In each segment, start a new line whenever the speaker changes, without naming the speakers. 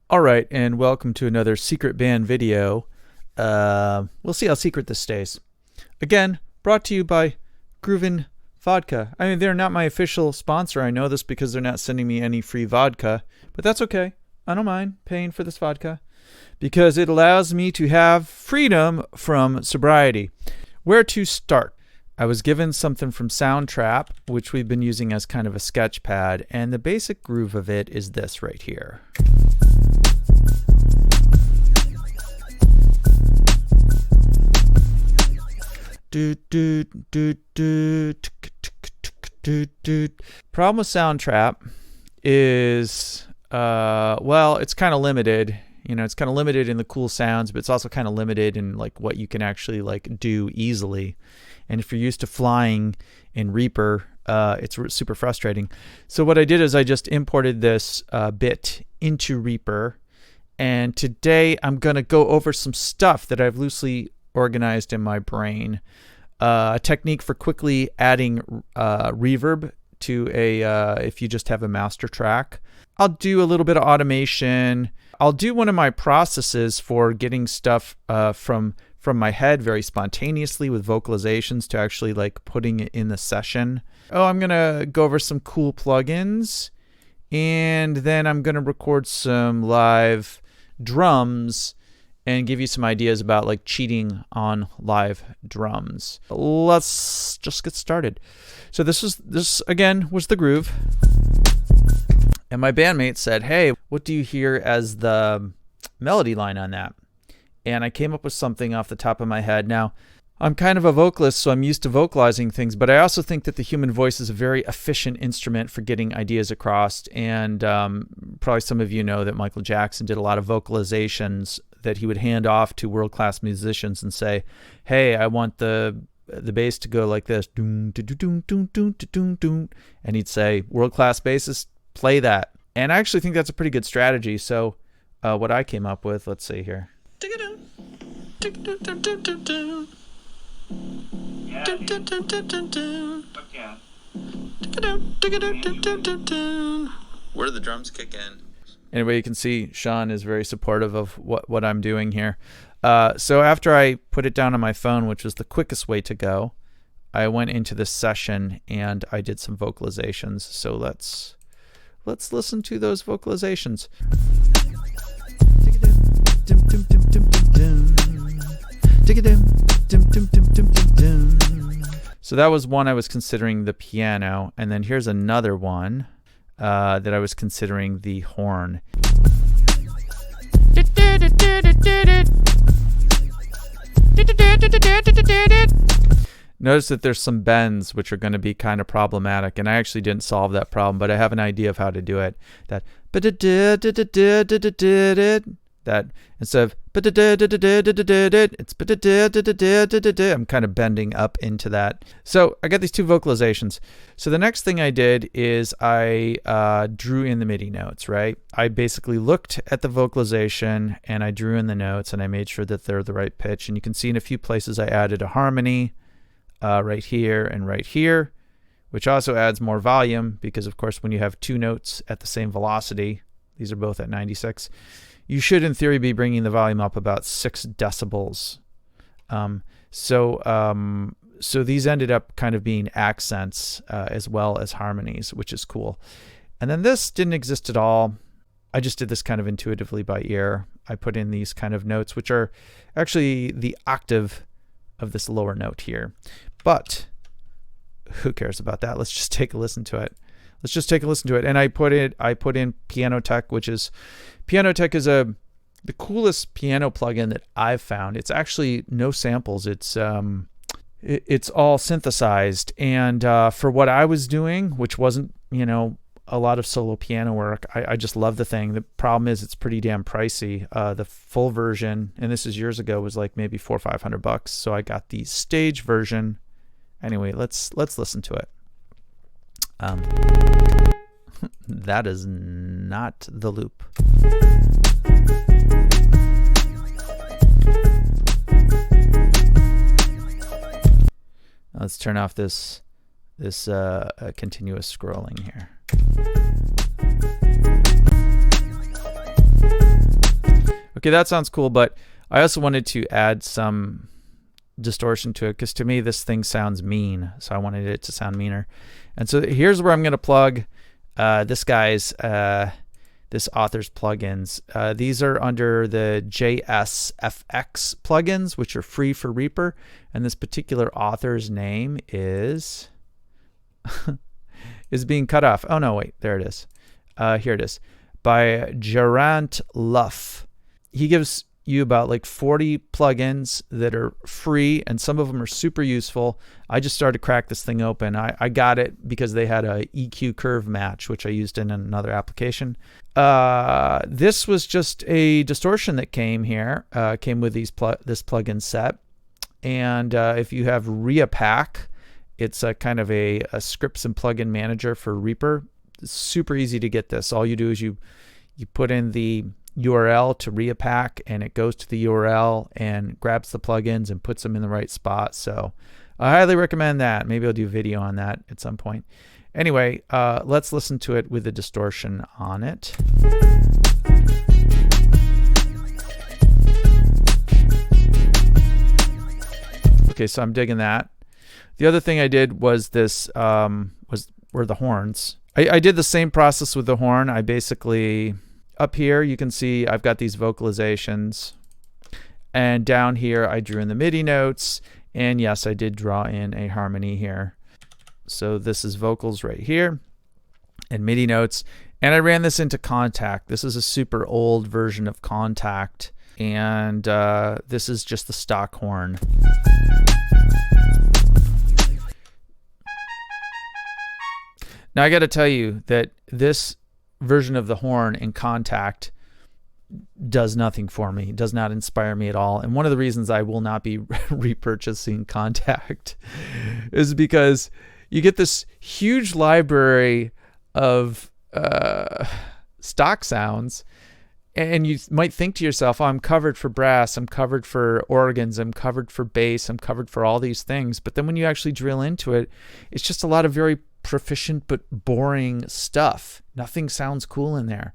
Alright, and welcome to another secret band video. We'll see how secret this stays. Again, brought to you by Groovin Vodka. I mean, they're not my official sponsor. I know this because they're not sending me any free vodka, but that's okay. I don't mind paying for this vodka because it allows me to have freedom from sobriety. Where to start? I was given something from Soundtrap, which we've been using as kind of a sketch pad, and the basic groove of it is this right here. Problem with Soundtrap is, well, it's kind of limited. You know, it's kind of limited in the cool sounds, but it's also kind of limited in like what you can actually like do easily. And if you're used to flying in Reaper, it's super frustrating. So what I did is I just imported this bit into Reaper. And today I'm going to go over some stuff that I've loosely organized in my brain. A technique for quickly adding reverb to if you just have a master track. I'll do a little bit of automation. I'll do one of my processes for getting stuff from my head very spontaneously with vocalizations to actually like putting it in the session. Oh, I'm going to go over some cool plugins, and then I'm going to record some live drums and give you some ideas about like cheating on live drums. Let's just get started. So this again was the groove. And my bandmate said, "Hey, what do you hear as the melody line on that?" And I came up with something off the top of my head. Now, I'm kind of a vocalist, so I'm used to vocalizing things, but I also think that the human voice is a very efficient instrument for getting ideas across. And probably some of you know that Michael Jackson did a lot of vocalizations that he would hand off to world-class musicians and say, "Hey, I want the bass to go like this." And he'd say, "World-class bassist, play that." And I actually think that's a pretty good strategy. So what I came up with, let's see here. Where do the drums kick in? Anyway, you can see Sean is very supportive of what I'm doing here. So after I put it down on my phone, which was the quickest way to go, I went into this session and I did some vocalizations. So let's listen to those vocalizations. So that was one I was considering the piano, and then here's another one that I was considering the horn. Notice that there's some bends which are going to be kind of problematic, and I actually didn't solve that problem, but I have an idea of how to do it. That instead of it's I'm kind of bending up into that. So I got these two vocalizations. So the next thing I did is I drew in the MIDI notes, right? I basically looked at the vocalization and I drew in the notes and I made sure that they're the right pitch. And you can see in a few places I added a harmony right here and right here, which also adds more volume because, of course, when you have two notes at the same velocity, these are both at 96, you should, in theory, be bringing the volume up about 6 decibels. So these ended up kind of being accents as well as harmonies, which is cool. And then this didn't exist at all. I just did this kind of intuitively by ear. I put in these kind of notes, which are actually the octave of this lower note here. But who cares about that? Let's just take a listen to it. And I put in Piano Tech, which is Piano Tech is the coolest piano plugin that I've found. It's actually no samples. It's all synthesized. And for what I was doing, which wasn't, a lot of solo piano work, I just love the thing. The problem is it's pretty damn pricey. The full version, and this is years ago, was like maybe $400 or $500. So I got the stage version. Anyway, let's listen to it. That is not the loop. Let's turn off this continuous scrolling here. Okay, that sounds cool, but I also wanted to add some distortion to it because to me this thing sounds mean, so I wanted it to sound meaner. And so here's where I'm going to plug this author's plugins. These are under the JSFX plugins, which are free for Reaper, and this particular author's name is is being cut off. Oh no, wait, there it is. Here it is, by Geraint Luff. He gives you about like 40 plugins that are free, and some of them are super useful. I just started to crack this thing open. I got it because they had a EQ curve match, which I used in another application. This was just a distortion that came here, came with this plugin set. And if you have Reapack, it's a kind of a scripts and plugin manager for Reaper. It's super easy to get this. All you do is you put in the URL to Reapack, and it goes to the URL and grabs the plugins and puts them in the right spot. So I highly recommend that. Maybe I'll do a video on that at some point. Anyway, let's listen to it with the distortion on it. Okay, so I'm digging that. The other thing I did was this were the horns. I did the same process with the horn. I basically, up here you can see I've got these vocalizations, and down here I drew in the MIDI notes, and yes, I did draw in a harmony here. So this is vocals right here and MIDI notes, and I ran this into Kontakt. This is a super old version of Kontakt, and this is just the stock horn. Now I got to tell you that this version of the horn in Kontakt does nothing for me. It does not inspire me at all. And one of the reasons I will not be repurchasing Kontakt is because you get this huge library of stock sounds, and you might think to yourself, oh, I'm covered for brass, I'm covered for organs, I'm covered for bass, I'm covered for all these things. But then when you actually drill into it, it's just a lot of very proficient but boring stuff. Nothing sounds cool in there.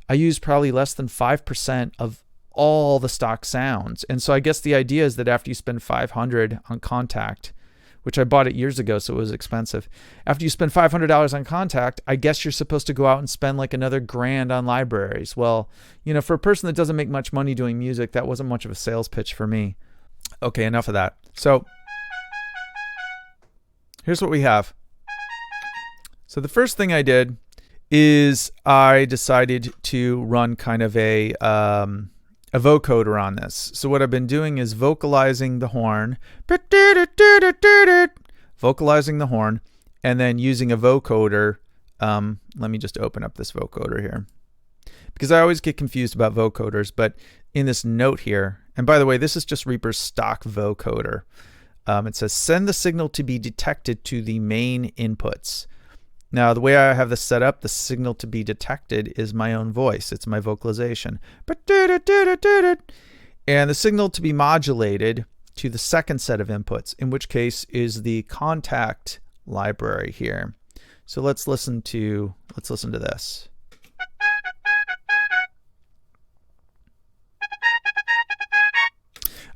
I use probably less than 5% of all the stock sounds. And so I guess the idea is that after you spend $500 on Kontakt, which I bought it years ago, so it was expensive. After you spend $500 on Kontakt, I guess you're supposed to go out and spend like another $1,000 on libraries. Well, you know, for a person that doesn't make much money doing music, that wasn't much of a sales pitch for me. Okay, enough of that. So here's what we have. So the first thing I did is I decided to run kind of a vocoder on this. So what I've been doing is vocalizing the horn, and then using a vocoder. Let me just open up this vocoder here, because I always get confused about vocoders. But in this note here, and by the way, this is just Reaper's stock vocoder. It says send the signal to be detected to the main inputs. Now, the way I have this set up, the signal to be detected is my own voice. It's my vocalization. And the signal to be modulated to the second set of inputs, in which case is the Kontakt library here. So let's listen to this.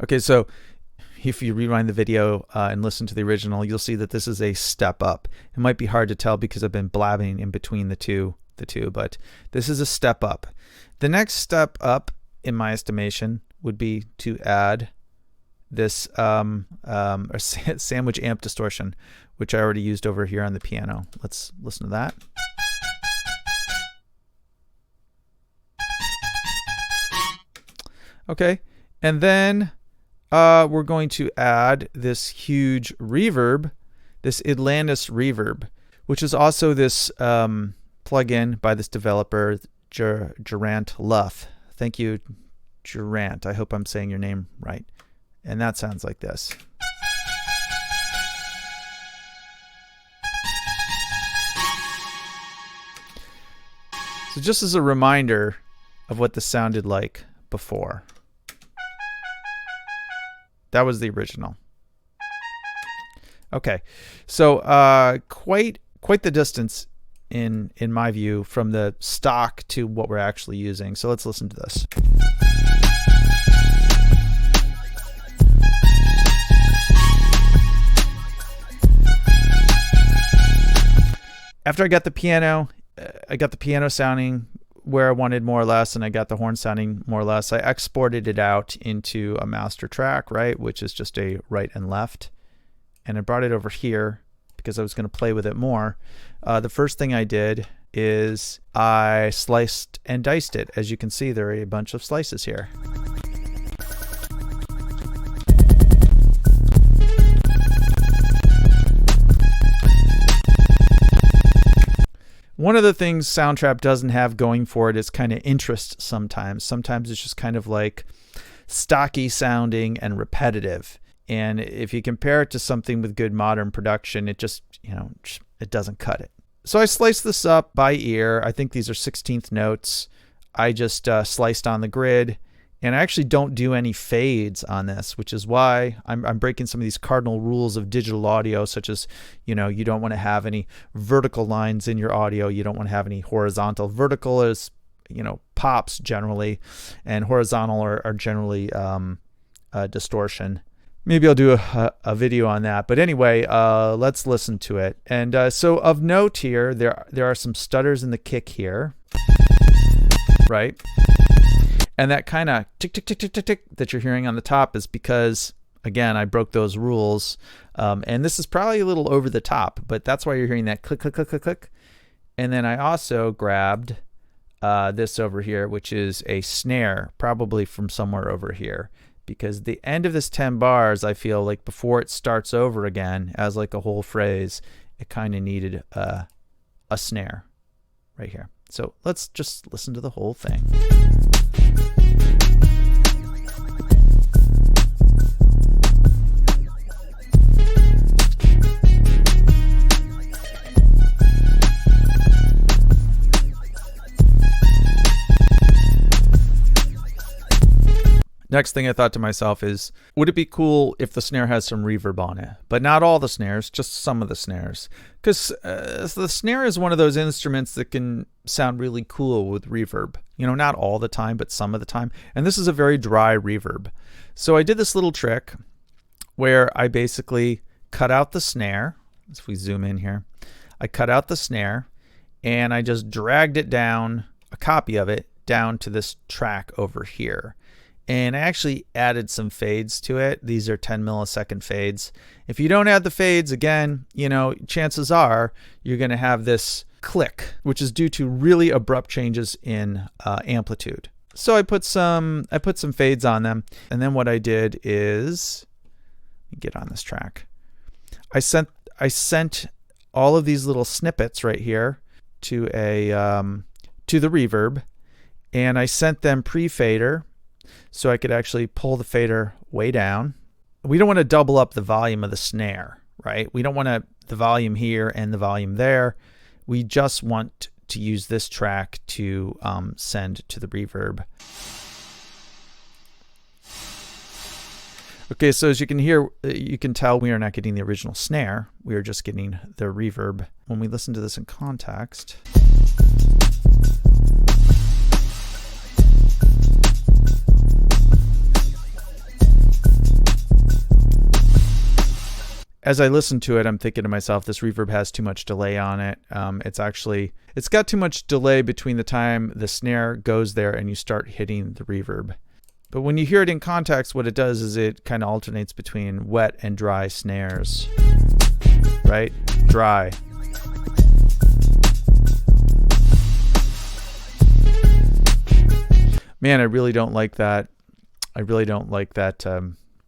Okay, so if you rewind the video and listen to the original, you'll see that this is a step up. It might be hard to tell because I've been blabbing in between the two, but this is a step up. The next step up, in my estimation, would be to add this sandwich amp distortion, which I already used over here on the piano. Let's listen to that. Okay, and then we're going to add this huge reverb, this Atlantis reverb, which is also this plugin by this developer, Geraint Luff. Thank you, Geraint. I hope I'm saying your name right. And that sounds like this. So just as a reminder of what this sounded like before. That was the original. Okay, so quite the distance in my view from the stock to what we're actually using. So let's listen to this. After I got the piano sounding where I wanted more or less, and I got the horn sounding more or less, I exported it out into a master track, right, which is just a right and left. And I brought it over here because I was going to play with it more. The first thing I did is I sliced and diced it. As you can see, there are a bunch of slices here. One of the things Soundtrap doesn't have going for it is kind of interest sometimes. Sometimes it's just kind of like stocky sounding and repetitive. And if you compare it to something with good modern production, it just, it doesn't cut it. So I sliced this up by ear. I think these are 16th notes. I just sliced on the grid. And I actually don't do any fades on this, which is why I'm breaking some of these cardinal rules of digital audio, such as, you don't want to have any vertical lines in your audio. You don't want to have any horizontal. Vertical is, pops generally, and horizontal are generally distortion. Maybe I'll do a video on that. But anyway, let's listen to it. And so of note here, there are some stutters in the kick here, right? And that kind of tick, tick, tick, tick, tick, tick that you're hearing on the top is because, again, I broke those rules. And this is probably a little over the top, but that's why you're hearing that click, click, click, click, click. And then I also grabbed this over here, which is a snare, probably from somewhere over here. Because the end of this 10 bars, I feel like before it starts over again, as like a whole phrase, it kind of needed a snare right here. So let's just listen to the whole thing. Next thing I thought to myself is, would it be cool if the snare has some reverb on it? But not all the snares, just some of the snares. Because the snare is one of those instruments that can sound really cool with reverb. Not all the time, but some of the time. And this is a very dry reverb. So I did this little trick where I basically cut out the snare. If we zoom in here, I cut out the snare and I just dragged it down, a copy of it, down to this track over here. And I actually added some fades to it. These are 10 millisecond fades. If you don't add the fades, again, chances are you're going to have this click, which is due to really abrupt changes in amplitude. So I put some fades on them. And then what I did is, let me get on this track. I sent all of these little snippets right here to the reverb, and I sent them pre-fader. So I could actually pull the fader way down. We don't want to double up the volume of the snare, right? We don't want the volume here and the volume there. We just want to use this track to send to the reverb. Okay, so as you can hear, you can tell we are not getting the original snare. We are just getting the reverb. When we listen to this in context, as I listen to it, I'm thinking to myself, this reverb has too much delay on it. It's got too much delay between the time the snare goes there and you start hitting the reverb. But when you hear it in context, what it does is it kind of alternates between wet and dry snares, right? Dry. Man, I really don't like that.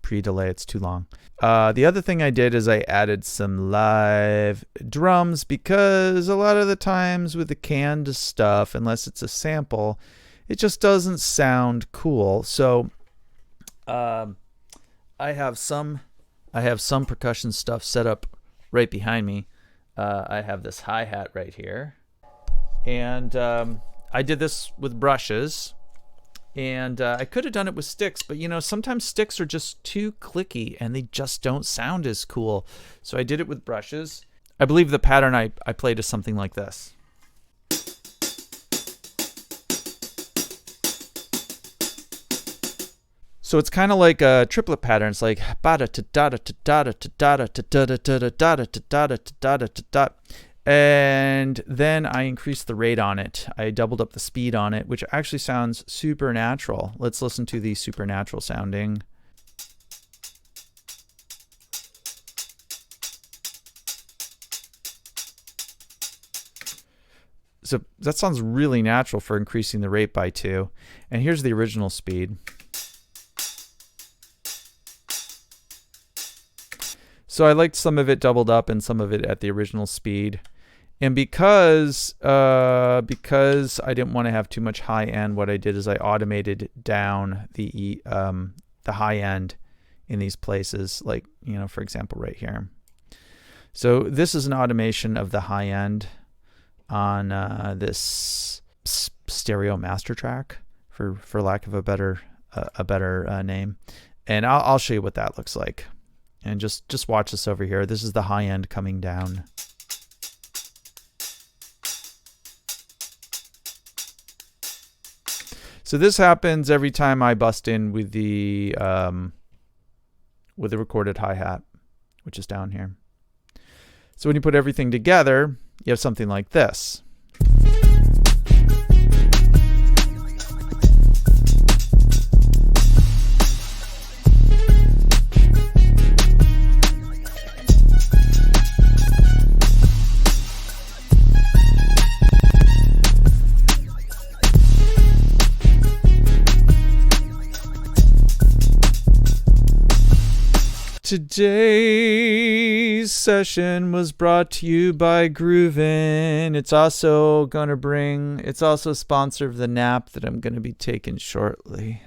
Pre-delay. It's too long. The other thing I did is I added some live drums, because a lot of the times with the canned stuff, unless it's a sample, it just doesn't sound cool. So I have some percussion stuff set up right behind me. I have this hi-hat right here, and I did this with brushes. And I could have done it with sticks, but sometimes sticks are just too clicky and they just don't sound as cool. So I did it with brushes. I believe the pattern I played is something like this. So it's kind of like a triplet pattern. It's like And then I increased the rate on it. I doubled up the speed on it, which actually sounds supernatural. Let's listen to the supernatural sounding. So that sounds really natural for increasing the rate by 2. And here's the original speed. So I liked some of it doubled up and some of it at the original speed. And because I didn't want to have too much high end, what I did is I automated down the high end in these places, like, you know, for example, right here. So this is an automation of the high end on this stereo master track, for lack of a better name. And I'll show you what that looks like. And just watch this over here. This is the high end coming down. So this happens every time I bust in with the recorded hi-hat, which is down here. So when you put everything together, you have something like this. Today's session was brought to you by Groovin. It's also a sponsor of the nap that I'm going to be taking shortly.